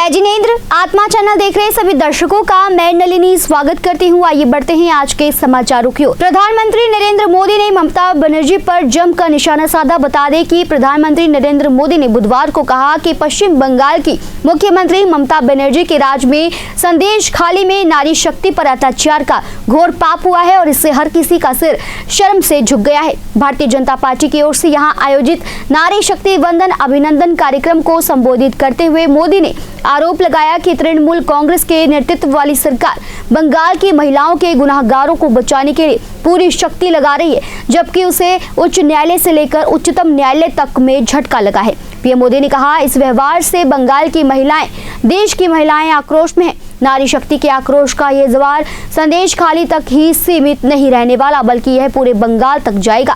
मैं जिनेंद्र, आत्मा चैनल देख रहे सभी दर्शकों का मैं नलिनी स्वागत करती हूँ। आइए बढ़ते हैं आज के समाचारों की ओर। प्रधानमंत्री नरेंद्र मोदी ने ममता बनर्जी पर जमकर निशाना साधा। बता दें कि प्रधानमंत्री नरेंद्र मोदी ने बुधवार को कहा कि पश्चिम बंगाल की मुख्यमंत्री ममता बनर्जी के राज में संदेश खाली में नारी शक्ति पर अत्याचार का घोर पाप हुआ है और इससे हर किसी का सिर शर्म से झुक गया है। भारतीय जनता पार्टी की ओर से यहाँ आयोजित नारी शक्ति वंदन अभिनंदन कार्यक्रम को संबोधित करते हुए मोदी ने आरोप लगाया कि तृणमूल कांग्रेस के नेतृत्व वाली सरकार बंगाल की महिलाओं के गुनाहगारों को बचाने के लिए पूरी शक्ति लगा रही है, जबकि उसे उच्च न्यायालय से लेकर उच्चतम न्यायालय तक में झटका लगा है। पीएम मोदी ने कहा, इस व्यवहार से बंगाल की महिलाएं, देश की महिलाएं आक्रोश में हैं। नारी शक्ति के आक्रोश का यह जवार संदेश खाली तक ही सीमित नहीं रहने वाला, बल्कि यह पूरे बंगाल तक जाएगा।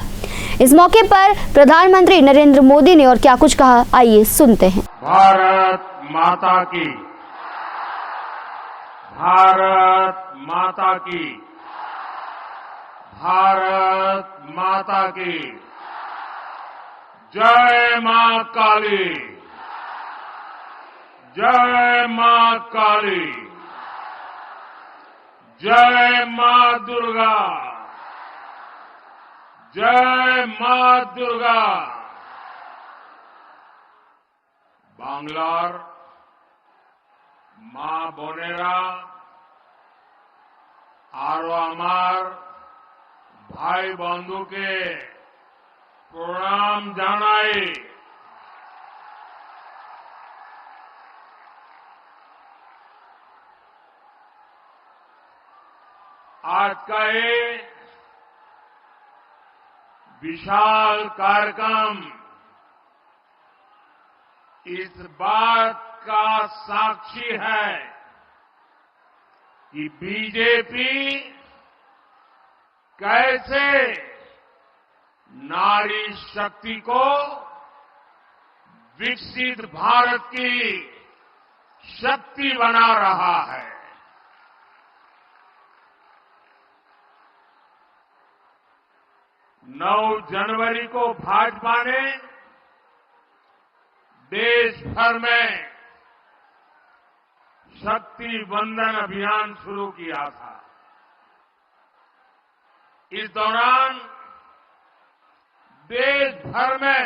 इस मौके पर प्रधानमंत्री नरेंद्र मोदी ने और क्या कुछ कहा, आइए सुनते हैं। भारत माता की, भारत माता की, भारत माता की जय मां काली, जय मां काली, जय मां दुर्गा, जय मां दुर्गा। बांग्लार मां बोनेरा आरो आमार भाई बंधु के प्रणाम जानाई। आज का ये विशाल कार्यक्रम इस बात का साक्षी है कि बीजेपी कैसे नारी शक्ति को विकसित भारत की शक्ति बना रहा है। 9 जनवरी को भाजपा ने देश भर में शक्ति वंदन अभियान शुरू किया था। इस दौरान देश भर में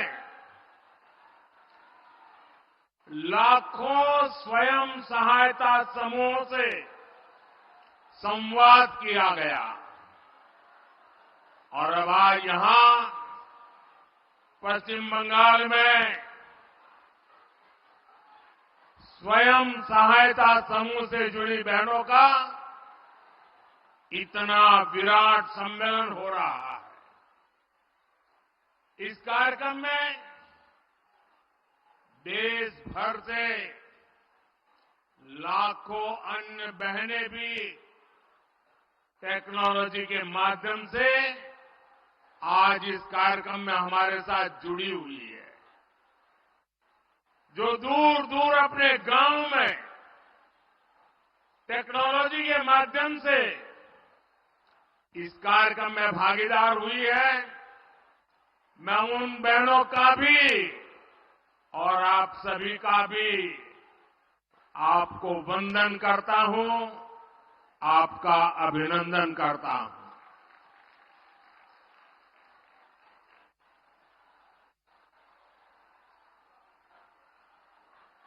लाखों स्वयं सहायता समूहों से संवाद किया गया और अब आज यहां पश्चिम बंगाल में स्वयं सहायता समूह से जुड़ी बहनों का इतना विराट सम्मेलन हो रहा है। इस कार्यक्रम में देश भर से लाखों अन्य बहनें भी टेक्नोलॉजी के माध्यम से आज इस कार्यक्रम में हमारे साथ जुड़ी हुई है। जो दूर दूर अपने गांव में टेक्नोलॉजी के माध्यम से इस कार्यक्रम में भागीदार हुई है, मैं उन बहनों का भी और आप सभी का भी आपको वंदन करता हूं, आपका अभिनंदन करता हूं।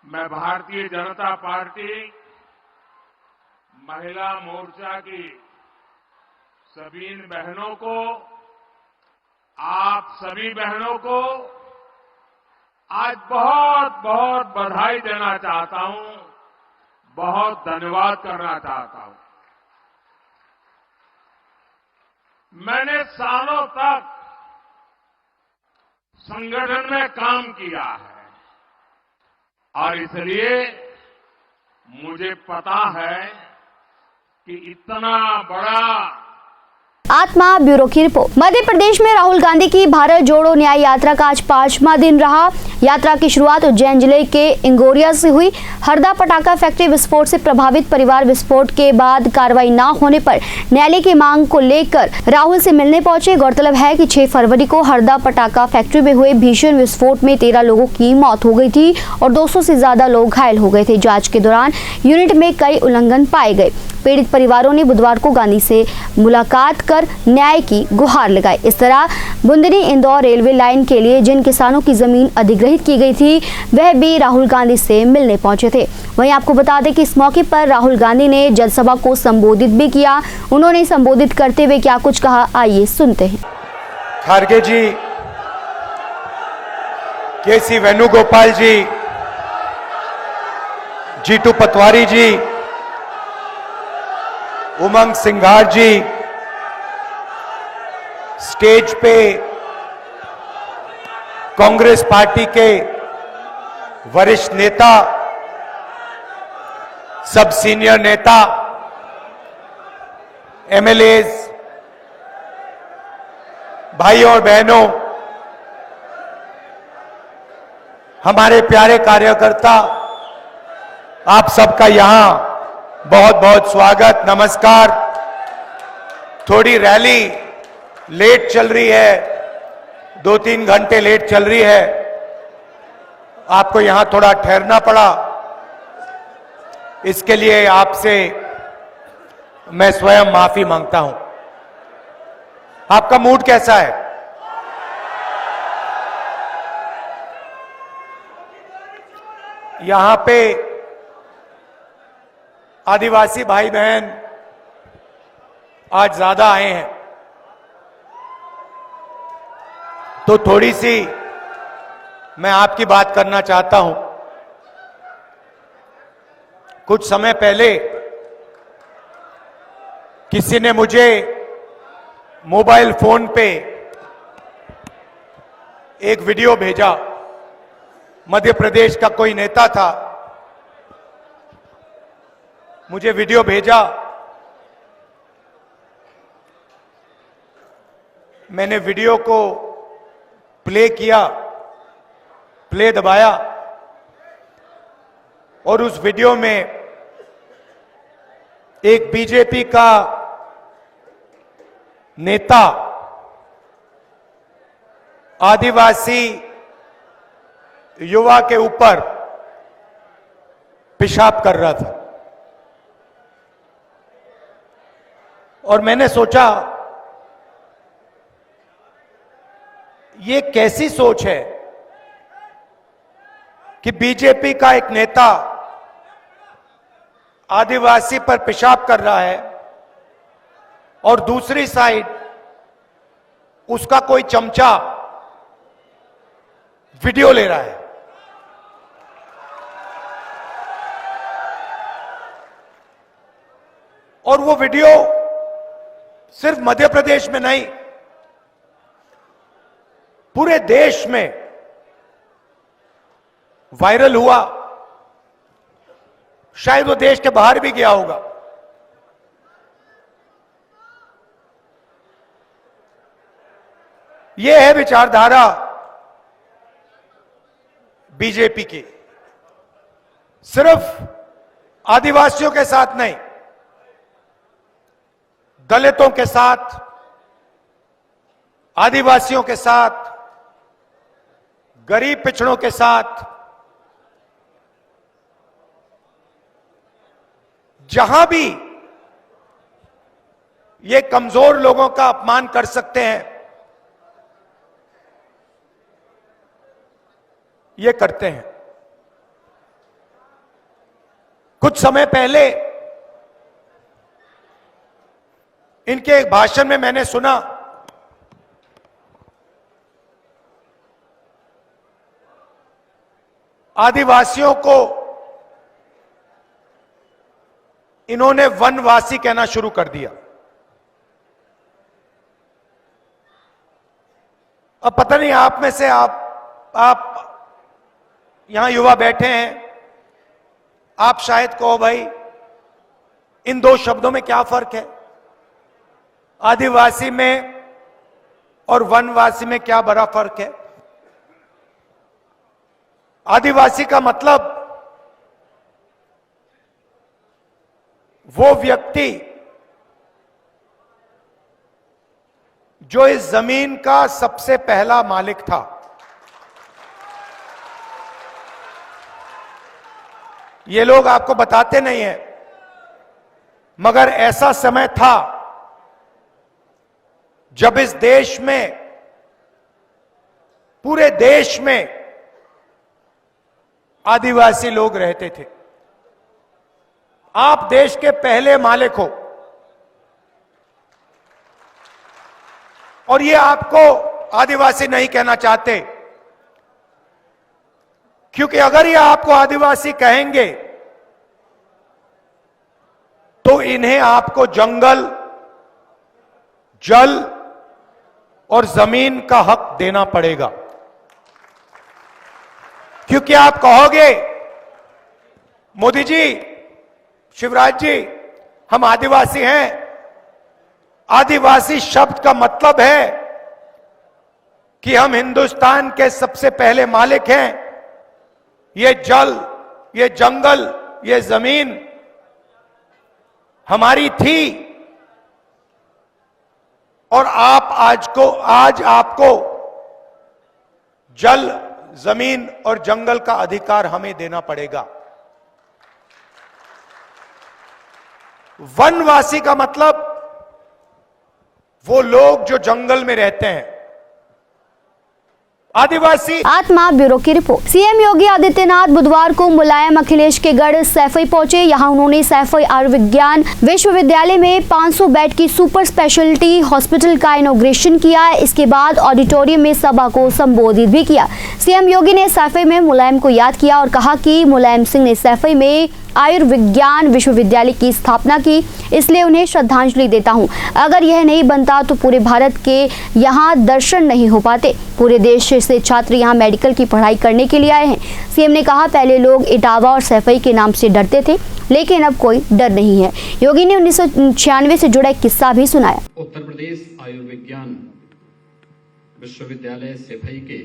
मैं भारतीय जनता पार्टी महिला मोर्चा की सभी बहनों को, आप सभी बहनों को आज बहुत बहुत बधाई देना चाहता हूं, बहुत धन्यवाद करना चाहता हूं। मैंने सालों तक संगठन में काम किया है और इसलिए मुझे पता है कि इतना बड़ा आत्मा ब्यूरो की रिपोर्ट। मध्य प्रदेश में राहुल गांधी की भारत जोड़ो न्याय यात्रा का आज 5वां दिन रहा। यात्रा की शुरुआत उज्जैन जिले के इंगोरिया से हुई। हरदा पटाखा फैक्ट्री विस्फोट से प्रभावित परिवार विस्फोट के बाद कार्रवाई न होने पर न्यायालय की मांग को लेकर राहुल से मिलने पहुंचे। गौरतलब है कि 6 फरवरी को हरदा पटाखा फैक्ट्री में हुए भीषण विस्फोट में 13 लोगों की मौत हो गई थी और 200 से ज्यादा लोग घायल हो गए थे। जांच के दौरान यूनिट में कई उल्लंघन पाए गए। पीड़ित परिवारों ने बुधवार को गांधी से मुलाकात कर न्याय की गुहार लगाई। इस तरह बुंदनी इंदौर रेलवे लाइन के लिए जिन किसानों की जमीन अधिग्रहित की गई थी वह भी राहुल गांधी से मिलने पहुंचे थे। वहीं आपको बता दें कि इस मौके पर राहुल गांधी ने जनसभा को संबोधित भी किया। उन्होंने संबोधित करते हुए क्या कुछ कहा, आइए सुनते हैं। खारगे जी, केसी वेणुगोपाल जी, जीतू पटवारी जी, उमंग सिंघार जी, स्टेज पे कांग्रेस पार्टी के वरिष्ठ नेता, सब सीनियर नेता, एमएलएज, भाइयों और बहनों, हमारे प्यारे कार्यकर्ता, आप सबका यहां बहुत बहुत स्वागत, नमस्कार। थोड़ी रैली लेट चल रही है, 2-3 घंटे लेट चल रही है, आपको यहां थोड़ा ठहरना पड़ा। इसके लिए आपसे मैं स्वयं माफी मांगता हूं। आपका मूड कैसा है? यहां पे आदिवासी भाई बहन आज ज्यादा आए हैं, तो थोड़ी सी मैं आपकी बात करना चाहता हूं। कुछ समय पहले किसी ने मुझे मोबाइल फोन पे एक वीडियो भेजा। मध्य प्रदेश का कोई नेता था, मुझे वीडियो भेजा। मैंने वीडियो को प्ले किया, प्ले दबाया और उस वीडियो में एक बीजेपी का नेता आदिवासी युवा के ऊपर पेशाब कर रहा था। और मैंने सोचा ये कैसी सोच है कि बीजेपी का एक नेता आदिवासी पर पेशाब कर रहा है और दूसरी साइड उसका कोई चमचा वीडियो ले रहा है। और वो वीडियो सिर्फ मध्य प्रदेश में नहीं, पूरे देश में वायरल हुआ। शायद वो देश के बाहर भी गया होगा। ये है विचारधारा बीजेपी की। सिर्फ आदिवासियों के साथ नहीं, दलितों के साथ, आदिवासियों के साथ, गरीब पिछड़ों के साथ, जहां भी ये कमजोर लोगों का अपमान कर सकते हैं, ये करते हैं। कुछ समय पहले इनके एक भाषण में मैंने सुना आदिवासियों को इन्होंने वनवासी कहना शुरू कर दिया। अब पता नहीं आप में से आप यहां युवा बैठे हैं, आप शायद कहो भाई इन दो शब्दों में क्या फर्क है। आदिवासी में और वनवासी में क्या बड़ा फर्क है। आदिवासी का मतलब वो व्यक्ति जो इस जमीन का सबसे पहला मालिक था। ये लोग आपको बताते नहीं हैं, मगर ऐसा समय था जब इस देश में, पूरे देश में आदिवासी लोग रहते थे। आप देश के पहले मालिक हो, और ये आपको आदिवासी नहीं कहना चाहते, क्योंकि अगर ये आपको आदिवासी कहेंगे तो इन्हें आपको जंगल, जल और जमीन का हक देना पड़ेगा। क्योंकि आप कहोगे मोदी जी, शिवराज जी, हम आदिवासी हैं। आदिवासी शब्द का मतलब है कि हम हिंदुस्तान के सबसे पहले मालिक हैं। ये जल, ये जंगल, ये जमीन हमारी थी, और आज आपको जल, जमीन और जंगल का अधिकार हमें देना पड़ेगा। वनवासी का मतलब वो लोग जो जंगल में रहते हैं। आदिवासी। आत्मा ब्यूरो की रिपोर्ट। सीएम योगी आदित्यनाथ बुधवार को मुलायम अखिलेश के गढ़ सैफई पहुंचे। यहां उन्होंने सैफई आयुर्विज्ञान विश्वविद्यालय में 500 बेड की सुपर स्पेशलिटी हॉस्पिटल का इनॉग्रेशन किया। इसके बाद ऑडिटोरियम में सभा को संबोधित भी किया। सीएम योगी ने सैफई में मुलायम को याद किया और कहा कि मुलायम सिंह ने सैफई में आयुर्विज्ञान विश्वविद्यालय की स्थापना की, इसलिए उन्हें श्रद्धांजलि देता हूं। अगर यह नहीं बनता तो पूरे भारत के यहां दर्शन नहीं हो पाते। पूरे देश से छात्र यहां मेडिकल की पढ़ाई करने के लिए आए हैं। सीएम ने कहा, पहले लोग इटावा और सैफई के नाम से डरते थे, लेकिन अब कोई डर नहीं है। योगी ने 1996 से जुड़ा एक किस्सा भी सुनाया। उत्तर प्रदेश आयुर्विज्ञान विश्वविद्यालय सैफई के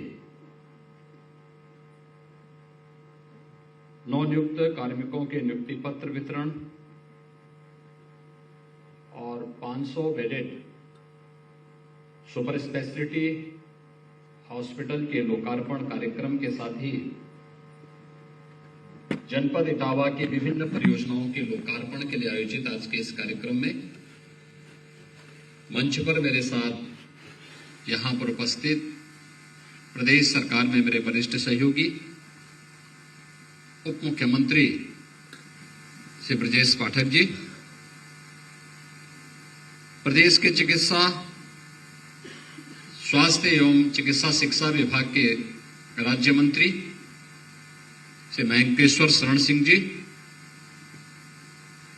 नवनियुक्त कार्मिकों के नियुक्ति पत्र वितरण और 500 बेडेड सुपर स्पेशलिटी हॉस्पिटल के लोकार्पण कार्यक्रम के साथ ही जनपद इटावा की विभिन्न परियोजनाओं के लोकार्पण के लिए आयोजित आज के इस कार्यक्रम में मंच पर मेरे साथ यहां पर उपस्थित प्रदेश सरकार में मेरे वरिष्ठ सहयोगी उप मुख्यमंत्री श्री ब्रजेश पाठक जी, प्रदेश के चिकित्सा, स्वास्थ्य एवं चिकित्सा शिक्षा विभाग के राज्य मंत्री श्री महेंकेश्वर शरण सिंह जी,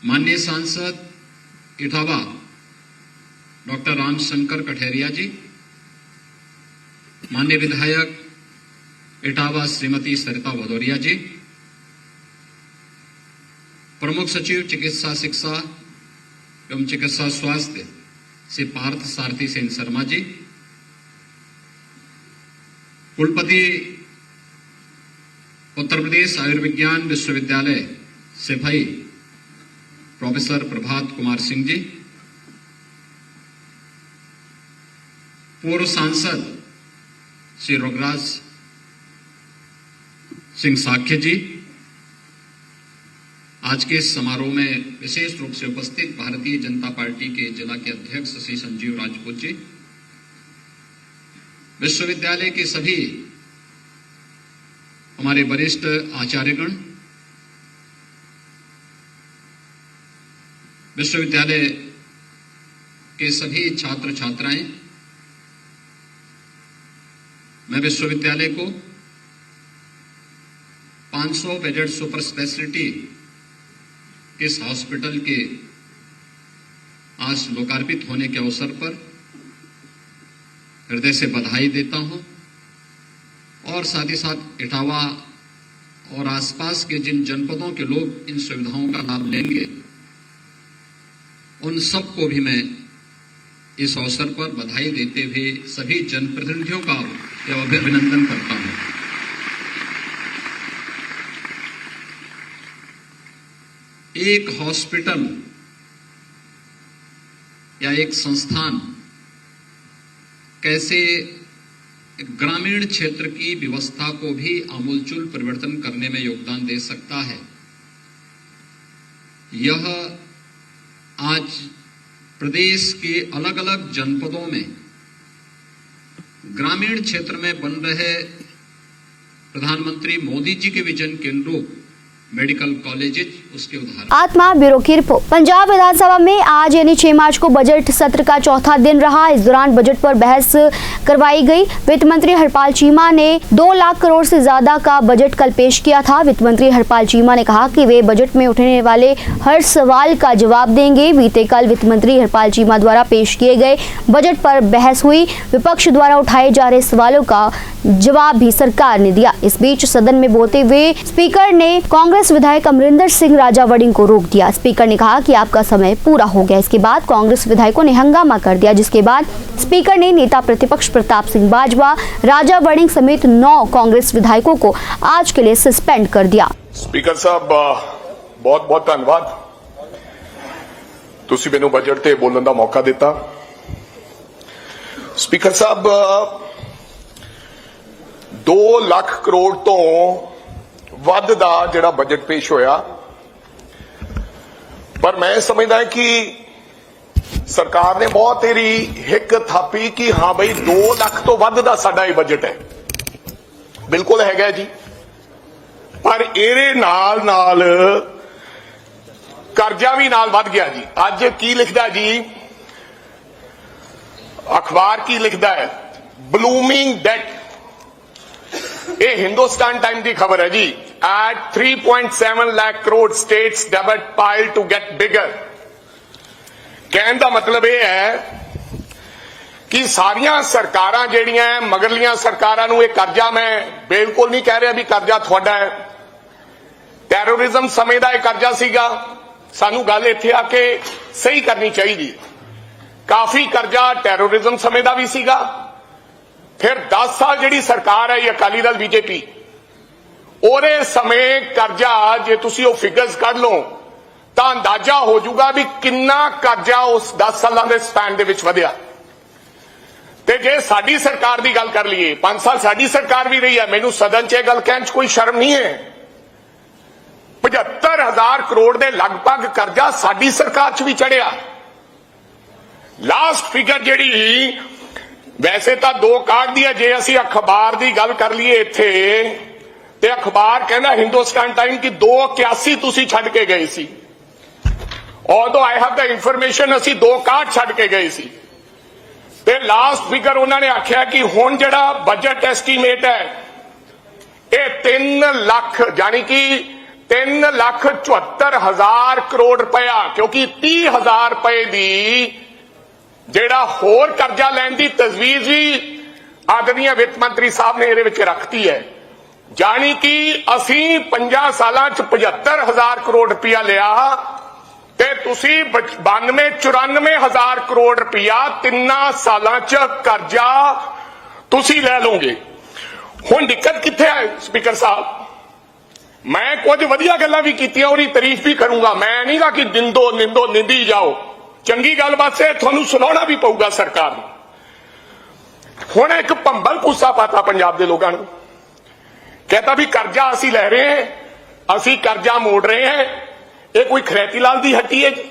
माननीय सांसद इटावा डॉक्टर रामशंकर कठेरिया जी, माननीय विधायक इटावा श्रीमती सरिता भदौरिया जी, प्रमुख सचिव चिकित्सा शिक्षा एवं चिकित्सा स्वास्थ्य श्री पार्थ सारथी सेन शर्मा जी, कुलपति उत्तर प्रदेश आयुर्विज्ञान विश्वविद्यालय सैफई प्रोफेसर प्रभात कुमार सिंह जी, पूर्व सांसद श्री रघुराज सिंह साख्य जी, आज के इस समारोह में विशेष रूप से उपस्थित भारतीय जनता पार्टी के जिला के अध्यक्ष श्री संजीव राजपूत जी, विश्वविद्यालय के सभी हमारे वरिष्ठ आचार्यगण, विश्वविद्यालय के सभी छात्र छात्राएं, मैं विश्वविद्यालय को 500 बेडेड सुपर स्पेशलिटी इस हॉस्पिटल के आज लोकार्पित होने के अवसर पर हृदय से बधाई देता हूं, और साथ ही साथ इटावा और आसपास के जिन जनपदों के लोग इन सुविधाओं का लाभ लेंगे उन सबको भी मैं इस अवसर पर बधाई देते हुए सभी जनप्रतिनिधियों का अभिनंदन करता हूं। एक हॉस्पिटल या एक संस्थान कैसे ग्रामीण क्षेत्र की व्यवस्था को भी आमूलचूल परिवर्तन करने में योगदान दे सकता है, यह आज प्रदेश के अलग अलग जनपदों में ग्रामीण क्षेत्र में बन रहे प्रधानमंत्री मोदी जी के विजन के अनुरूप मेडिकल कॉलेजेस उसके उदाहरण। आत्मा ब्यूरो की रिपोर्ट। पंजाब विधानसभा में आज यानी 6 मार्च को बजट सत्र का चौथा दिन रहा। इस दौरान बजट पर बहस करवाई गई। वित्त मंत्री हरपाल चीमा ने 2 लाख करोड़ से ज्यादा का बजट कल पेश किया था। वित्त मंत्री हरपाल चीमा ने कहा कि वे बजट में उठने वाले हर सवाल का जवाब देंगे। बीते कल वित्त मंत्री हरपाल चीमा द्वारा पेश किए गए बजट पर बहस हुई। विपक्ष द्वारा उठाए जा रहे सवालों का जवाब भी सरकार ने दिया। इस बीच सदन में बोलते हुए स्पीकर ने कांग्रेस विधायक अमरिंदर सिंह राजावड़िंग को रोक दिया। स्पीकर ने कहा कि आपका समय पूरा हो गया। इसके बाद कांग्रेस विधायकों ने हंगामा कर दिया, जिसके बाद स्पीकर ने नेता प्रतिपक्ष प्रताप सिंह बाजवा, राजावड़िंग समेत 9 कांग्रेस विधायकों को आज के लिए सस्पेंड कर दिया। स्पीकर साहब बहुत बहुत धन्यवाद, तुसी मैनू बजट ते बोलने का मौका दिता। स्पीकर साहब 2 लाख करोड़ तो ਵੱਧ ਦਾ ਜਿਹੜਾ ਬਜਟ ਪੇਸ਼ ਹੋਇਆ, ਪਰ ਮੈਂ ਸਮਝਦਾ ਕਿ ਸਰਕਾਰ ਨੇ ਬਹੁਤ ਤੇਰੀ ਹਿੱਕ ਥਾਪੀ ਕਿ ਹਾਂ ਬਈ 2 ਲੱਖ ਤੋਂ ਵੱਧ ਦਾ ਸਾਡਾ ਇਹ ਬਜਟ ਹੈ। ਬਿਲਕੁਲ ਹੈਗਾ ਜੀ, ਪਰ ਇਹਦੇ ਨਾਲ ਨਾਲ ਕਰਜ਼ਾ ਵੀ ਨਾਲ ਵੱਧ ਗਿਆ ਜੀ। ਅੱਜ ਕੀ ਲਿਖਦਾ ਜੀ ਅਖਬਾਰ, ਕੀ ਲਿਖਦਾ ਹੈ, ਬਲੂਮਿੰਗ ਡੈਟ। ये हिंदुस्तान टाइम की खबर है जी। At 3.7 lakh crore states debt pile to get bigger। कहने का मतलब यह है कि सारिया सरकारां जेड़ियां मगरलियां सरकारां नूं ये कर्जा, मैं बिल्कुल नहीं कह रहा भी कर्जा थोड़ा है, टैरोरिज्म समय का यह कर्जा सीगा। सानू गल इत्थे आके सही करनी चाहिए। काफी कर्जा टैरोरिज्म समय का भी सीगा। फिर 10 साल जिहड़ी सरकार है अकाली दल बीजेपी, ਉਹਦੇ ਸਮੇਂ ਕਰਜ਼ਾ ਜੇ ਤੁਸੀਂ ਉਹ ਫਿਗਰਸ ਕੱਢ ਲਓ ਤਾਂ ਅੰਦਾਜ਼ਾ ਹੋ ਜਾਊਗਾ ਵੀ ਕਿੰਨਾ ਕਰਜ਼ਾ ਉਸ 10 ਸਾਲਾਂ ਦੇ ਸਪੈਨ ਦੇ ਵਿੱਚ ਵਧਿਆ। ਤੇ ਜੇ ਸਾਡੀ ਸਰਕਾਰ ਦੀ ਗੱਲ ਕਰ ਲਈਏ, 5 ਸਾਲ ਸਾਡੀ ਸਰਕਾਰ ਵੀ ਰਹੀ ਹੈ, ਮੈਨੂੰ ਸਦਨ 'ਚ ਇਹ ਗੱਲ ਕਹਿਣ 'ਚ ਕੋਈ ਸ਼ਰਮ ਨਹੀਂ ਹੈ। 75,000 ਕਰੋੜ ਦੇ ਲਗਭਗ ਕਰਜ਼ਾ ਸਾਡੀ ਸਰਕਾਰ 'ਚ ਵੀ ਚੜਿਆ। ਲਾਸਟ ਫਿਗਰ ਜਿਹੜੀ ਵੈਸੇ ਤਾਂ 2 ਕਾਰਡ ਦੀ ਹੈ, ਜੇ ਅਸੀਂ ਅਖਬਾਰ ਦੀ ਗੱਲ ਕਰ ਲਈਏ ਇੱਥੇ ਤੇ ਅਖਬਾਰ ਕਹਿੰਦਾ ਹਿੰਦੁਸਤਾਨ ਟਾਈਮ ਕਿ 281 ਤੁਸੀਂ ਛੱਡ ਕੇ ਗਏ ਸੀ। although I have the information ਅਸੀਂ 2 ਕਾਰਡ ਛੱਡ ਕੇ ਗਏ ਸੀ। ਤੇ ਲਾਸਟ ਫਿਗਰ ਉਹਨਾਂ ਨੇ ਆਖਿਆ ਕਿ ਹੁਣ ਜਿਹੜਾ ਬਜਟ ਐਸਟੀਮੇਟ ਹੈ ਇਹ 3 ਲੱਖ ਯਾਨੀ ਕਿ 3,74,000 ਕਰੋੜ ਰੁਪਇਆ, ਕਿਉਂਕਿ 30,000 ਰੁਪਏ ਦੀ ਜਿਹੜਾ ਹੋਰ ਕਰਜ਼ਾ ਲੈਣ ਦੀ ਤਜਵੀਜ਼ ਵੀ ਆਦਰਣੀय ਵਿੱਤ ਮੰਤਰੀ ਸਾਹਿਬ ਨੇ ਇਹਦੇ ਵਿੱਚ ਰੱਖਤੀ ਹੈ। ਜਾਣੀ ਕਿ ਅਸੀਂ 50 ਸਾਲਾਂ 'ਚ 75,000 ਕਰੋੜ ਰੁਪਇਆ ਲਿਆ ਤੇ ਤੁਸੀਂ 92-94,000 ਕਰੋੜ ਰੁਪਇਆ 3 ਸਾਲਾਂ 'ਚ ਕਰਜ਼ਾ ਤੁਸੀਂ ਲੈ ਲਓਗੇ। ਹੁਣ ਦਿੱਕਤ ਕਿੱਥੇ ਹੈ ਸਪੀਕਰ ਸਾਹਿਬ? ਮੈਂ ਕੁਝ ਵਧੀਆ ਗੱਲਾਂ ਵੀ ਕੀਤੀਆਂ, ਉਹਦੀ ਤਾਰੀਫ ਵੀ ਕਰੂੰਗਾ। ਮੈਂ ਨਹੀਂਗਾ ਕਿ ਨਿੰਦੀ ਜਾਓ, ਚੰਗੀ ਗੱਲ ਵਾਸਤੇ ਤੁਹਾਨੂੰ ਸੁਣਾਉਣਾ ਵੀ ਪਊਗਾ ਸਰਕਾਰ ਨੂੰ। ਹੁਣ ਇੱਕ ਭੰਬਲ ਭੂਸਾ ਪਾਤਾ ਪੰਜਾਬ ਦੇ ਲੋਕਾਂ ਨੂੰ, कहता भी कर्जा असी लै रहे हैं, असी कर्जा मोड़ रहे हैं। ये कोई खरैती लाल दी हट्टी है जी?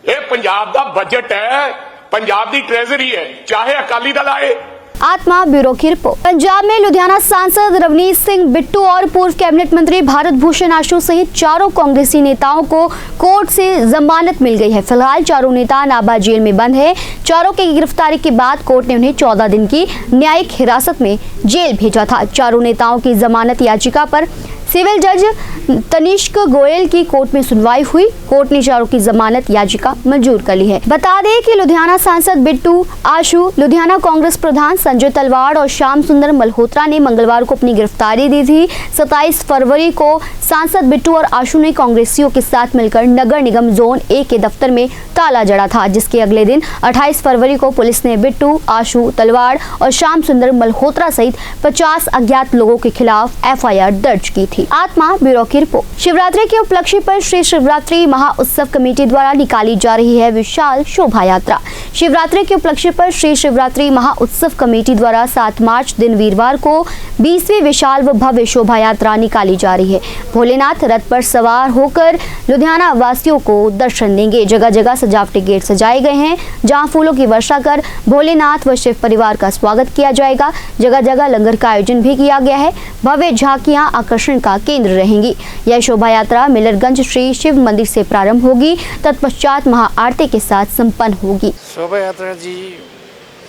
ये पंजाब दा बजट है, पंजाब दी ट्रेजरी है, चाहे अकाली दल आए। आत्मा ब्यूरो की रिपोर्ट। पंजाब में लुधियाना सांसद रवनीत सिंह बिट्टू और पूर्व कैबिनेट मंत्री भारत भूषण आशु सहित 4 कांग्रेसी नेताओं को कोर्ट से जमानत मिल गई है। फिलहाल 4 नेता नाभा जेल में बंद है। 4 की गिरफ्तारी के बाद कोर्ट ने उन्हें 14 दिन की न्यायिक हिरासत में जेल भेजा था। 4 नेताओं की जमानत याचिका पर सिविल जज तनिष्क गोयल की कोर्ट में सुनवाई हुई। कोर्ट ने चारों की जमानत याचिका मंजूर कर ली है। बता दें कि लुधियाना सांसद बिट्टू आशु, लुधियाना कांग्रेस प्रधान संजय तलवाड़ और श्याम सुंदर मल्होत्रा ने मंगलवार को अपनी गिरफ्तारी दी थी। 27 फरवरी को सांसद बिट्टू और आशु ने कांग्रेसियों के साथ मिलकर नगर निगम जोन 1 के दफ्तर में ताला जड़ा था, जिसके अगले दिन 28 फरवरी को पुलिस ने बिट्टू, आशु, तलवाड़ और श्याम सुंदर मल्होत्रा सहित 50 अज्ञात लोगों के खिलाफ एफआईआर दर्ज की थी। आत्मा ब्यूरो की रिपोर्ट। शिवरात्रि के उपलक्ष्य पर श्री शिवरात्रि महाउत्सव कमेटी द्वारा निकाली जा रही है विशाल शोभा यात्रा। शिवरात्रि के उपलक्ष्य पर श्री शिवरात्रि महाउत्सव कमेटी द्वारा 7 मार्च दिन वीरवार को 20वीं विशाल व भव्य शोभा यात्रा निकाली जा रही है। भोलेनाथ रथ पर सवार होकर लुधियाना वासियों को दर्शन देंगे। जगह जगह सजावटी गेट सजाए गए हैं, जहां फूलों की वर्षा कर भोलेनाथ व शिव परिवार का स्वागत किया जाएगा। जगह जगह लंगर का आयोजन भी किया गया है। भव्य झांकियां आकर्षण का केंद्र रहेंगी। यह शोभा यात्रा मिलरगंज श्री शिव मंदिर से प्रारंभ होगी, तत्पश्चात महाआरती के साथ संपन्न होगी। शोभा यात्रा जी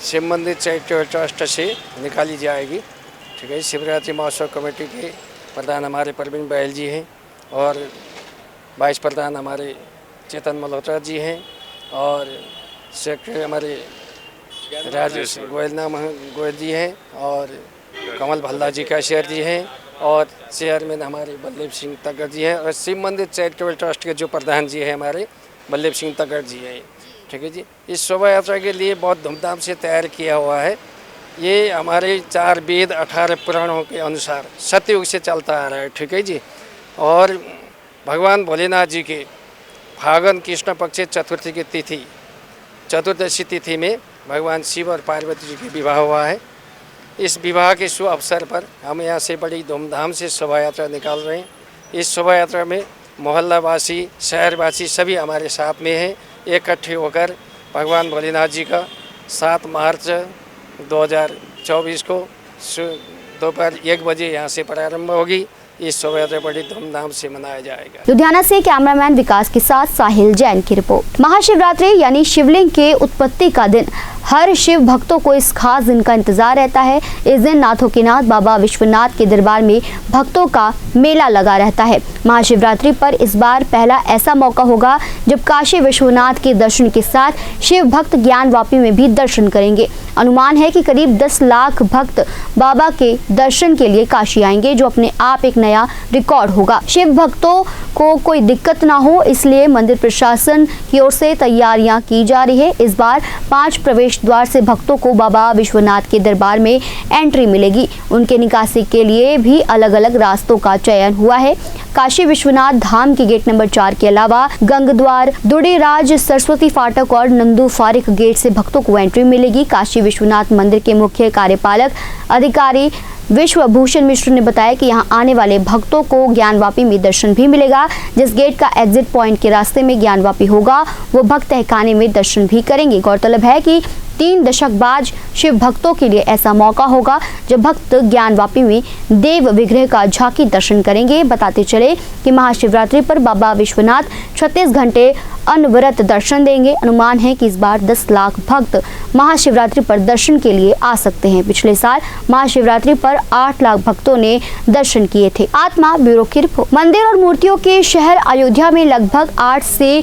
शिव मंदिर चैरिटेबल ट्रस्ट से निकाली जाएगी। ठीक है, शिवरात्रि महोत्सव कमेटी के प्रधान हमारे प्रवीण बहल जी हैं और वाइस प्रधान हमारे चेतन मल्होत्रा जी हैं और सेक्रेटरी हमारे राजेश गोयल जी हैं और कमल भल्ला जी कैशियर जी हैं और चेयरमैन हमारे बल्लभ सिंह तगड़ जी हैं और शिव मंदिर चैरिटेबल ट्रस्ट के जो प्रधान जी हैं हमारे बल्लभ सिंह तगड़ जी हैं। ठीक है जी, इस शोभा यात्रा के लिए बहुत धूमधाम से तैयार किया हुआ है। ये हमारे 4 वेद 18 पुराणों के अनुसार सतयुग से चलता आ रहा है। ठीक है जी, और भगवान भोलेनाथ जी के फागुन कृष्ण पक्ष चतुर्थी की तिथि चतुर्दशी तिथि में भगवान शिव और पार्वती जी के विवाह हुआ है। इस विवाह के शुभ अवसर पर हम यहाँ से बड़ी धूमधाम से शोभा यात्रा निकाल रहे हैं। इस शोभा यात्रा में मोहल्लावासी, शहरवासी सभी हमारे साथ में हैं। इकट्ठे होकर भगवान भोलेनाथ जी का 7 मार्च 2024 को दोपहर 1 बजे यहाँ से प्रारंभ होगी। इस शोभा यात्रा बड़ी धूमधाम से मनाया जाएगा। लुधियाना से कैमरामैन विकास के साथ साहिल जैन की रिपोर्ट। महाशिवरात्रि यानी शिवलिंग के उत्पत्ति का दिन हर शिव भक्तों को इस खास दिन का इंतजार रहता है। इस दिन नाथों के नाथ बाबा विश्वनाथ के दरबार में भक्तों का मेला लगा रहता है। महाशिवरात्रि पर इस बार पहला ऐसा मौका होगा जब काशी विश्वनाथ के दर्शन के साथ शिव भक्त ज्ञानवापी में भी दर्शन करेंगे। अनुमान है कि करीब 10 लाख भक्त बाबा के दर्शन के लिए काशी आएंगे, जो अपने आप एक नया रिकॉर्ड होगा। शिव भक्तों को कोई दिक्कत ना हो, इसलिए मंदिर प्रशासन की ओर से तैयारियां की जा रही है। इस बार 5 प्रवेश द्वार से भक्तों को बाबा विश्वनाथ के दरबार में एंट्री मिलेगी। उनके निकासी के लिए भी अलग अलग रास्तों का चयन हुआ है। काशी विश्वनाथ धाम के गेट नंबर 4 के अलावा गंगद्वार, दुड़ीराज, सरस्वती फाटक और नंदू फारिक गेट से भक्तों को एंट्री मिलेगी। काशी विश्वनाथ मंदिर के मुख्य कार्यपालक अधिकारी विश्वभूषण मिश्र ने बताया कि यहां आने वाले भक्तों को ज्ञानवापी में दर्शन भी मिलेगा। जिस गेट का एग्जिट पॉइंट के रास्ते में ज्ञानवापी होगा, वो भक्त तहखाने में दर्शन भी करेंगे। गौरतलब है कि 3 दशक बाद शिव भक्तों के लिए ऐसा मौका होगा जब भक्त ज्ञानवापी में देव विग्रह का झांकी दर्शन करेंगे। बताते चले कि महाशिवरात्रि पर बाबा विश्वनाथ 36 घंटे अनवरत दर्शन देंगे। अनुमान है कि इस बार 10 लाख भक्त महाशिवरात्रि पर दर्शन के लिए आ सकते हैं। पिछले साल महाशिवरात्रि पर 8 लाख भक्तों ने दर्शन किए थे। आत्मा ब्यूरो की रिपोर्ट। मंदिर और मूर्तियों के शहर अयोध्या में लगभग 8 से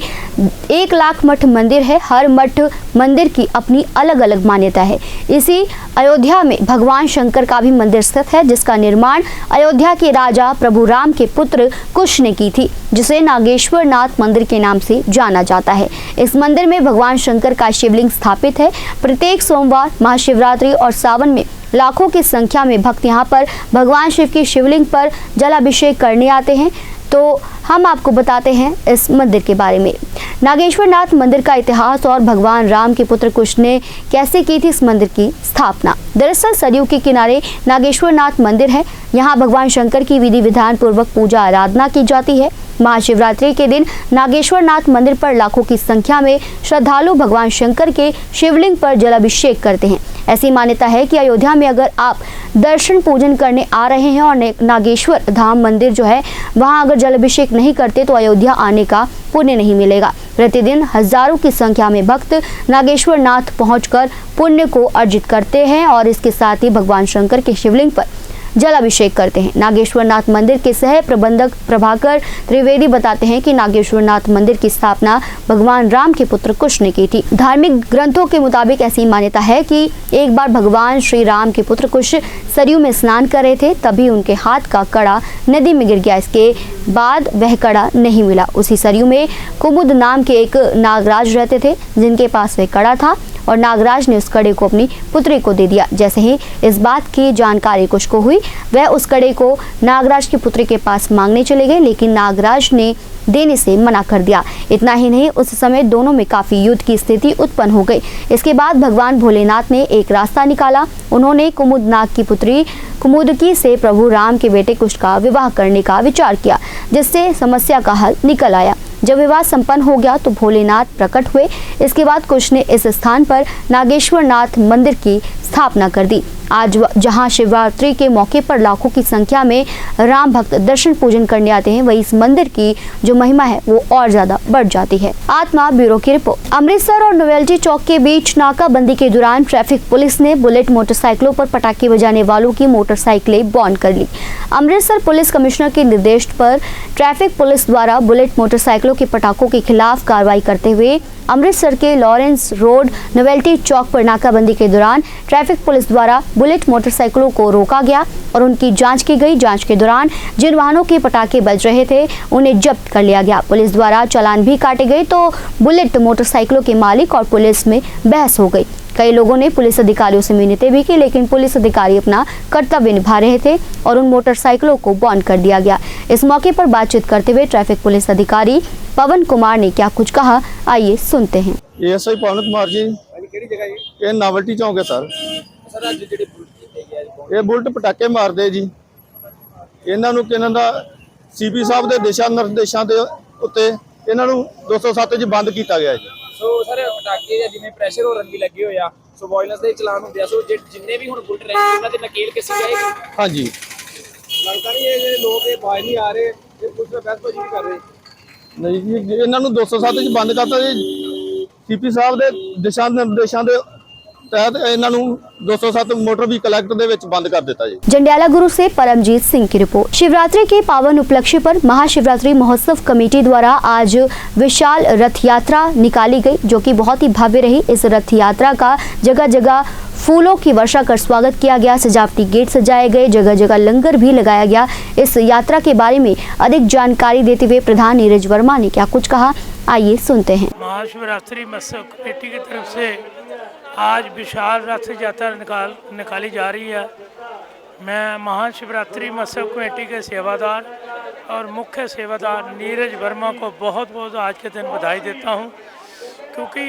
1 लाख मठ मंदिर है। हर मठ मंदिर की अपनी अलग अलग मान्यता है। इसी अयोध्या में भगवान शंकर का भी मंदिर स्थित है, जिसका निर्माण अयोध्या के राजा प्रभु राम के पुत्र कुश ने की थी, जिसे नागेश्वर नाथ मंदिर के नाम से जाना जाता है। इस मंदिर में भगवान शंकर का शिवलिंग स्थापित है। प्रत्येक सोमवार, महाशिवरात्रि और सावन में लाखों की संख्या में भक्त यहाँ पर भगवान शिव की शिवलिंग पर जलाभिषेक करने आते हैं। तो हम आपको बताते हैं इस मंदिर के बारे में। नागेश्वर नाथ मंदिर का इतिहास और भगवान राम के पुत्र कुश ने कैसे की थी इस मंदिर की स्थापना। दरअसल सरयू के किनारे नागेश्वर नाथ मंदिर है। यहाँ भगवान शंकर की विधि विधान पूर्वक पूजा आराधना की जाती है। महाशिवरात्रि के दिन नागेश्वर नाथ मंदिर पर लाखों की संख्या में श्रद्धालु भगवान शंकर के शिवलिंग पर जलाभिषेक करते हैं। ऐसी मान्यता है कि अयोध्या में अगर आप दर्शन पूजन करने आ रहे हैं और नागेश्वर धाम मंदिर जो है वहां अगर जलाभिषेक नहीं करते तो अयोध्या आने का पुण्य नहीं मिलेगा। प्रतिदिन हजारों की संख्या में भक्त नागेश्वर नाथ पहुंचकर पुण्य को अर्जित करते हैं और इसके साथ ही भगवान शंकर के शिवलिंग पर जलाभिषेक करते हैं। नागेश्वर नाथ मंदिर के सह प्रबंधक प्रभाकर त्रिवेदी बताते हैं कि नागेश्वर नाथ मंदिर की स्थापना भगवान राम के पुत्र कुश ने की थी। धार्मिक ग्रंथों के मुताबिक ऐसी मान्यता है कि एक बार भगवान श्री राम के पुत्र कुश सरयू में स्नान कर रहे थे, तभी उनके हाथ का कड़ा नदी में गिर गया। इसके बाद वह कड़ा नहीं मिला। उसी सरयू में कुमुद नाम के एक नागराज रहते थे, जिनके पास वह कड़ा था और नागराज ने उस कड़े को अपनी पुत्री को दे दिया। जैसे ही इस बात की जानकारी कुश को हुई, वह उस कड़े को नागराज की पुत्री के पास मांगने चले गए, लेकिन नागराज ने देने से मना कर दिया। इतना ही नहीं, उस समय दोनों में काफी युद्ध की स्थिति उत्पन्न हो गई। इसके बाद भगवान भोलेनाथ ने एक रास्ता निकाला। उन्होंने कुमुद नाग की पुत्री कुमुदकी से प्रभु राम के बेटे कुश का विवाह करने का विचार किया, जिससे समस्या का हल निकल आया। जब विवाह संपन्न हो गया तो भोलेनाथ प्रकट हुए। इसके बाद कुश ने इस स्थान पर नागेश्वर नाथ मंदिर की स्थापना कर दी। आज जहां शिवरात्रि के मौके पर लाखों की संख्या में राम भक्त दर्शन पूजन करने आते हैं, वहीं इस मंदिर की जो महिमा है वो और ज्यादा बढ़ जाती है। आत्मा ब्यूरो की रिपोर्ट। अमृतसर और नोवेल्टी चौक के बीच नाकाबंदी के दौरान ट्रैफिक पुलिस ने बुलेट मोटरसाइकिलों पर पटाखे बजाने वालों की मोटरसाइकिलें बॉन्ड कर ली। अमृतसर पुलिस कमिश्नर के निर्देश पर ट्रैफिक पुलिस द्वारा बुलेट मोटरसाइकिलों के पटाखों के खिलाफ कार्रवाई करते हुए अमृतसर के लॉरेंस रोड नोवेल्टी चौक पर नाकाबंदी के दौरान ट्रैफिक पुलिस द्वारा बुलेट मोटरसाइकिलों को रोका गया और उनकी जांच की गई। जांच के दौरान जिन वाहनों के पटाखे बज रहे थे उन्हें जब्त कर लिया गया। पुलिस द्वारा चालान भी काटे गए तो बुलेट मोटरसाइकिलों के मालिक और पुलिस में बहस हो गई। कई लोगों ने पुलिस अधिकारियों से मिन्नतें भी की, लेकिन पुलिस अधिकारी अपना कर्तव्य निभा रहे थे और उन मोटरसाइकिलों को बॉन्ड कर दिया गया। इस मौके पर बातचीत करते हुए ट्रैफिक पुलिस अधिकारी पवन कुमार ने क्या कुछ कहा, आइए सुनते हैं। एएसआई पवन कुमार जी, ये नोवेल्टी चौक है सर। ਇਹ ਬੁਲਟ ਪਟਾਕੇ ਮਾਰਦੇ ਜੀ। ਇਹਨਾਂ ਨੂੰ ਕਿਹਨਾਂ ਦਾ ਸੀਪੀ ਸਾਹਿਬ ਦੇ ਦਿਸ਼ਾ ਨਿਰਦੇਸ਼ਾਂ ਦੇ ਉੱਤੇ ਇਹਨਾਂ ਨੂੰ 207 ਚ ਬੰਦ ਕੀਤਾ ਗਿਆ ਜੀ। ਸੋ ਸਰ ਪਟਾਕੇ ਜਾਂ ਜਿਵੇਂ ਪ੍ਰੈਸ਼ਰ ਹੋਰਨ ਵੀ ਲੱਗੇ ਹੋਏ ਆ, ਸੋ ਵਾਇਲੈਂਸ ਦੇ ਚਲਾਨ ਹੁੰਦੇ ਆ, ਸੋ ਜਿੰਨੇ ਵੀ ਹੁਣ ਬੁਲਟ ਰਹੇ ਉਹਨਾਂ ਤੇ ਨਕੇਲ ਕਿਸੇ ਜਾਏਗੀ। ਹਾਂਜੀ, ਲੱਗਦਾ ਨਹੀਂ ਇਹ ਜਿਹੜੇ ਲੋਕ ਇਹ ਬਾਜ ਨਹੀਂ ਆ ਰਹੇ, ਇਹ ਪੁਲਿਸ ਨਾਲ ਬਹਿਸਬਾਜ਼ੀ ਨਹੀਂ ਕਰ ਰਹੇ। ਨਹੀਂ ਜੀ, ਇਹਨਾਂ ਨੂੰ 207 ਚ ਬੰਦ ਕਰਤਾ ਜੀ। ਸੀਪੀ ਸਾਹਿਬ ਦੇ ਦਿਸ਼ਾ ਨਿਰਦੇਸ਼ਾਂ ਦੇ तहत ਇਹਨਾਂ ਨੂੰ 207 मोटर व्हीकल एक्ट ਦੇ ਵਿੱਚ ਬੰਦ कर देता जी। जंडियाला गुरु से परमजीत सिंह की रिपोर्ट। शिवरात्रि के पावन उपलक्ष्य पर महाशिवरात्रि महोत्सव कमेटी द्वारा आज विशाल रथ यात्रा निकाली गई, जो कि बहुत ही भव्य रही। इस रथ यात्रा का जगह जगह फूलों की वर्षा कर स्वागत किया गया। सजावटी गेट सजाए गए, जगह जगह लंगर भी लगाया गया। इस यात्रा के बारे में अधिक जानकारी देते हुए प्रधान नीरज वर्मा ने क्या कुछ कहा, आइए सुनते हैं। महाशिवरात्रि महोत्सव कमेटी की तरफ से आज विशाल रथ यात्रा निकाली जा रही है। मैं महाशिवरात्रि महोत्सव कमेटी के सेवादार और मुख्य सेवादार नीरज वर्मा को बहुत बहुत आज के दिन बधाई देता हूं, क्योंकि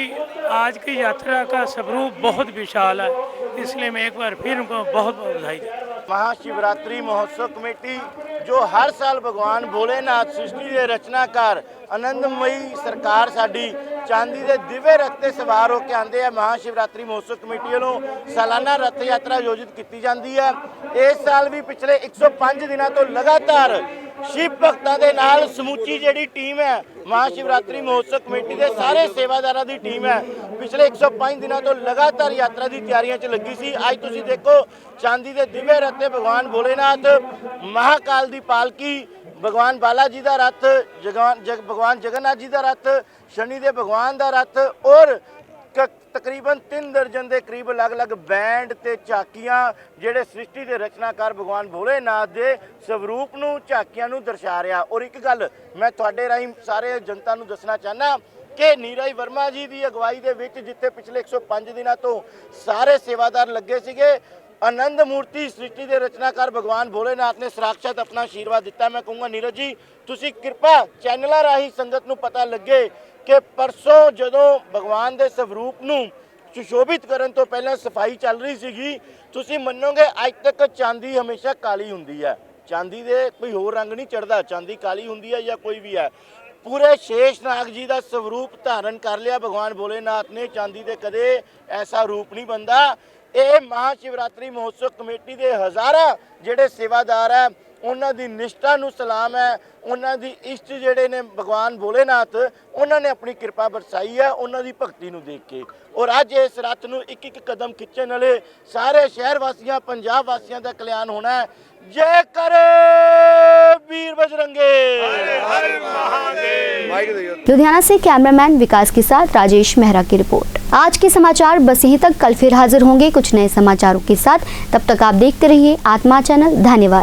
आज की यात्रा का स्वरूप बहुत विशाल है, इसलिए मैं एक बार फिर उनको बहुत बहुत बधाई देता हूं। महाशिवरात्रि महोत्सव कमेटी जो हर साल भगवान भोलेनाथ सृष्टि के रचनाकार आनंदमयी सरकार साडी चांदी के दिव्य रथ ते सवार होकर आते हैं। महाशिवरात्रि महोत्सव कमेटी वालों सालाना रथ यात्रा आयोजित की जाती है। इस साल भी पिछले 105 दिनों तो लगातार शिव भक्तों के नाल समूची जिहड़ी टीम है महाशिवरात्रि महोत्सव कमेटी के सारे सेवादारों की टीम है, पिछले 105 दिनों तो लगातार यात्रा की तैयारियों च लगी सी। अज तुसीं देखो चांदी के दिव्य रथ भगवान भोलेनाथ, महाकाल की पालकी, भगवान बालाजी का रथ, भगवान जगन्नाथ जी का रथ, शनि दे भगवान का रथ और तकरीबन 3 दर्जन के करीब अलग अलग बैंड ते झाकियां जेडे सृष्टि के रचनाकार भगवान भोलेनाथ के स्वरूप नूं झाकियां नूं दर्शा रहा। और एक गल मैं तुहाडे राहीं सारे जनता नूं दसना चाहना कि नीरज वर्मा जी की अगवाई दे विच जिथे पिछले 105 दिनों तो सारे सेवादार लगे सीगे, आनंद मूर्ति सृष्टि के रचनाकार भगवान भोलेनाथ ने साक्षात अपना आशीर्वाद दिता। मैं कहूँगा नीरज जी तुसी कृपा चैनलों राही संगत नूं पता लगे कि परसों जदों भगवान के स्वरूप नूं सुशोभित करन तो पहले सफाई चल रही सीगी, तुसी मन्नोगे अज तक चांदी हमेशा काली हुंदी है, चांदी दे कोई होर रंग नहीं चढ़ता, चांदी काली हुंदी है या कोई भी है। पूरे शेषनाग जी का स्वरूप धारण कर लिया भगवान भोलेनाथ ने, चांदी दे कदे ऐसा रूप नहीं बनता। ये महाशिवरात्रि महोत्सव कमेटी के हज़ारां जिहड़े सेवादार है उन्हां दी निष्ठा नूं सलाम है, उन्हां दी इष्ट जिहड़े ने भगवान भोलेनाथ उन्हां ने अपनी कृपा बरसाई है उन्हां दी भगती नूं देख के। और अज इस रथ नूं एक एक कदम खिच्चण वाले सारे शहर वासियां पंजाब वासियां दा कल्याण होना है। जय करे वीर बजरंगे। लुधियाना से कैमरामैन विकास के साथ राजेश मेहरा की रिपोर्ट। आज के समाचार बस यहीं तक, कल फिर हाजिर होंगे कुछ नए समाचारों के साथ। तब तक आप देखते रहिए आत्मा चैनल। धन्यवाद।